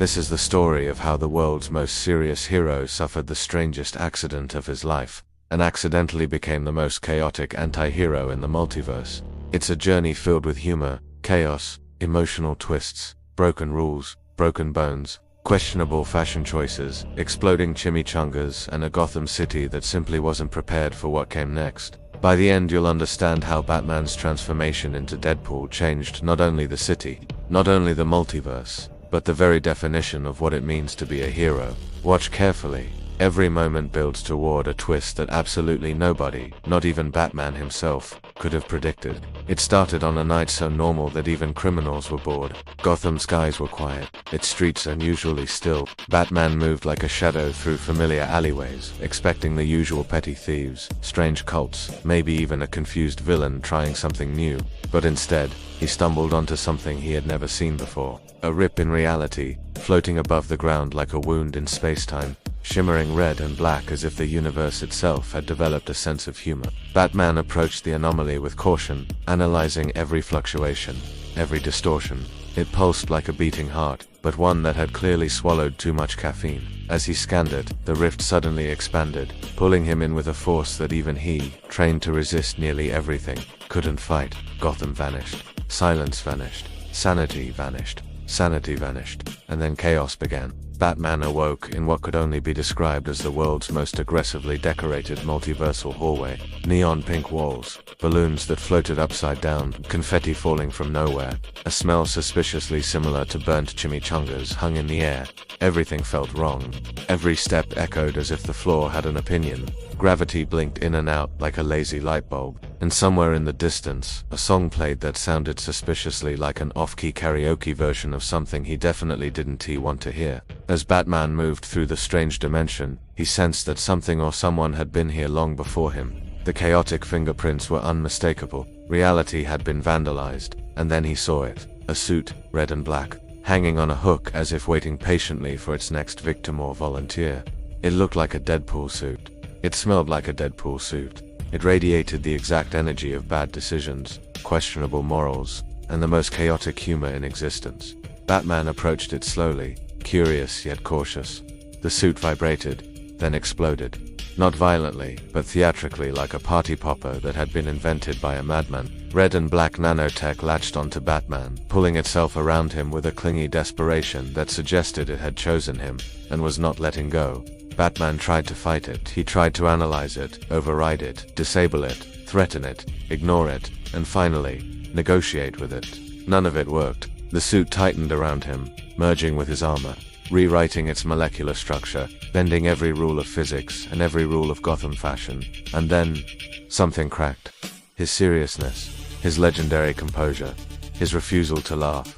This is the story of how the world's most serious hero suffered the strangest accident of his life, and accidentally became the most chaotic anti-hero in the multiverse. It's a journey filled with humor, chaos, emotional twists, broken rules, broken bones, questionable fashion choices, exploding chimichangas, and a Gotham City that simply wasn't prepared for what came next. By the end, you'll understand how Batman's transformation into Deadpool changed not only the city, not only the multiverse, but the very definition of what it means to be a hero. Watch carefully. Every moment builds toward a twist that absolutely nobody, not even Batman himself, could have predicted. It started on a night so normal that even criminals were bored. Gotham skies were quiet, its streets unusually still. Batman moved like a shadow through familiar alleyways, expecting the usual petty thieves, strange cults, maybe even a confused villain trying something new. But instead, he stumbled onto something he had never seen before. A rip in reality, floating above the ground like a wound in space-time, shimmering red and black as if the universe itself had developed a sense of humor. Batman approached the anomaly with caution, analyzing every fluctuation, every distortion. It pulsed like a beating heart, but one that had clearly swallowed too much caffeine. As he scanned it, the rift suddenly expanded, pulling him in with a force that even he, trained to resist nearly everything, couldn't fight. Gotham vanished. Silence vanished. Sanity vanished. Sanity vanished. And then chaos began. Batman awoke in what could only be described as the world's most aggressively decorated multiversal hallway. Neon pink walls, balloons that floated upside down, confetti falling from nowhere. A smell suspiciously similar to burnt chimichangas hung in the air. Everything felt wrong. Every step echoed as if the floor had an opinion. Gravity blinked in and out like a lazy light bulb. And somewhere in the distance, a song played that sounded suspiciously like an off-key karaoke version of something he definitely didn't want to hear. As Batman moved through the strange dimension, he sensed that something or someone had been here long before him. The chaotic fingerprints were unmistakable. Reality had been vandalized, and then he saw it. A suit, red and black, hanging on a hook as if waiting patiently for its next victim or volunteer. It looked like a Deadpool suit. It smelled like a Deadpool suit. It radiated the exact energy of bad decisions, questionable morals, and the most chaotic humor in existence. Batman approached it slowly, curious yet cautious. The suit vibrated, then exploded. Not violently, but theatrically, like a party popper that had been invented by a madman. Red and black nanotech latched onto Batman, pulling itself around him with a clingy desperation that suggested it had chosen him, and was not letting go. Batman tried to fight it. He tried to analyze it, override it, disable it, threaten it, ignore it, and finally, negotiate with it. None of it worked. The suit tightened around him, merging with his armor, rewriting its molecular structure, bending every rule of physics and every rule of Gotham fashion. And then, something cracked. His seriousness, his legendary composure, his refusal to laugh.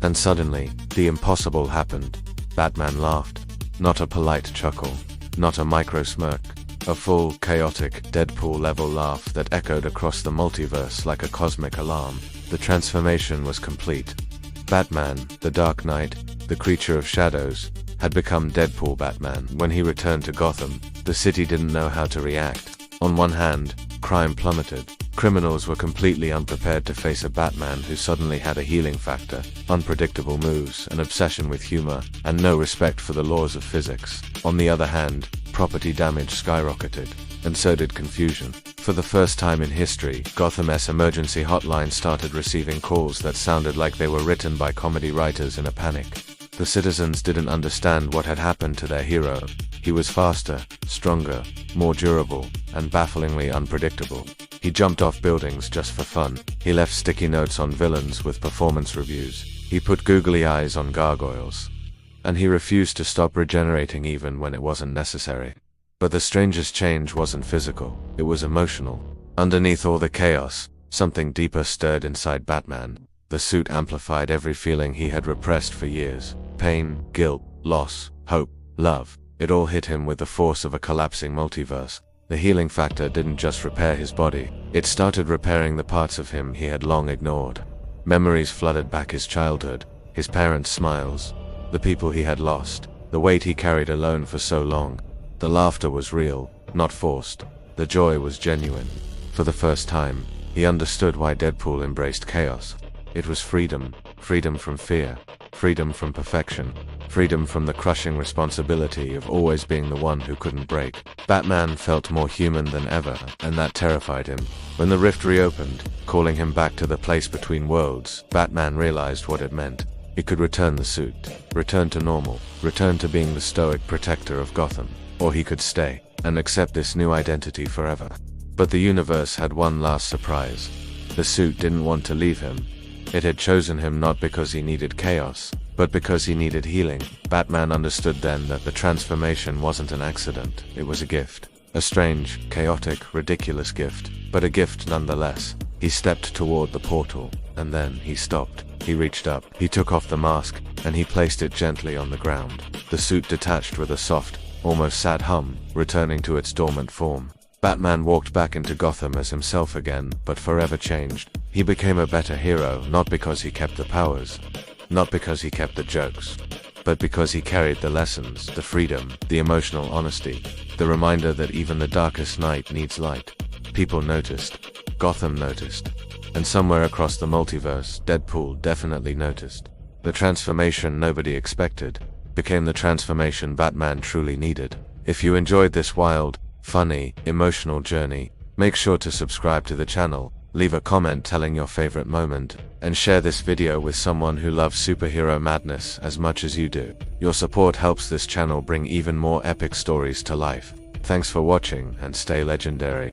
And suddenly, the impossible happened. Batman laughed. Not a polite chuckle, not a micro smirk, a full, chaotic, Deadpool-level laugh that echoed across the multiverse like a cosmic alarm. The transformation was complete. Batman, the Dark Knight, the creature of shadows, had become Deadpool Batman. When he returned to Gotham, the city didn't know how to react. On one hand, crime plummeted. Criminals were completely unprepared to face a Batman who suddenly had a healing factor, unpredictable moves, an obsession with humor, and no respect for the laws of physics. On the other hand, property damage skyrocketed, and so did confusion. For the first time in history, Gotham's emergency hotline started receiving calls that sounded like they were written by comedy writers in a panic. The citizens didn't understand what had happened to their hero. He was faster, stronger, more durable, and bafflingly unpredictable. He jumped off buildings just for fun. He left sticky notes on villains with performance reviews. He put googly eyes on gargoyles. And he refused to stop regenerating even when it wasn't necessary. But the strangest change wasn't physical, it was emotional. Underneath all the chaos, something deeper stirred inside Batman. The suit amplified every feeling he had repressed for years. Pain, guilt, loss, hope, love. It all hit him with the force of a collapsing multiverse. The healing factor didn't just repair his body, it started repairing the parts of him he had long ignored. Memories flooded back his childhood, his parents' smiles, the people he had lost, the weight he carried alone for so long. The laughter was real, not forced. The joy was genuine. For the first time, he understood why Deadpool embraced chaos. It was freedom, freedom from fear, freedom from perfection, freedom from the crushing responsibility of always being the one who couldn't break. Batman felt more human than ever, and that terrified him. When the rift reopened, calling him back to the place between worlds, Batman realized what it meant. He could return the suit, return to normal, return to being the stoic protector of Gotham. Or he could stay, and accept this new identity forever. But the universe had one last surprise. The suit didn't want to leave him. It had chosen him not because he needed chaos, but because he needed healing. Batman understood then that the transformation wasn't an accident, it was a gift. A strange, chaotic, ridiculous gift, but a gift nonetheless. He stepped toward the portal, and then he stopped. He reached up, he took off the mask, and he placed it gently on the ground. The suit detached with a soft, almost sad hum, returning to its dormant form. Batman walked back into Gotham as himself again, but forever changed. He became a better hero, not because he kept the powers, not because he kept the jokes, but because he carried the lessons, the freedom, the emotional honesty, the reminder that even the darkest night needs light. People noticed. Gotham noticed. And somewhere across the multiverse, Deadpool definitely noticed. The transformation nobody expected became the transformation Batman truly needed. If you enjoyed this wild, funny, emotional journey, make sure to subscribe to the channel, leave a comment telling your favorite moment, and share this video with someone who loves superhero madness as much as you do. Your support helps this channel bring even more epic stories to life. Thanks for watching, and stay legendary.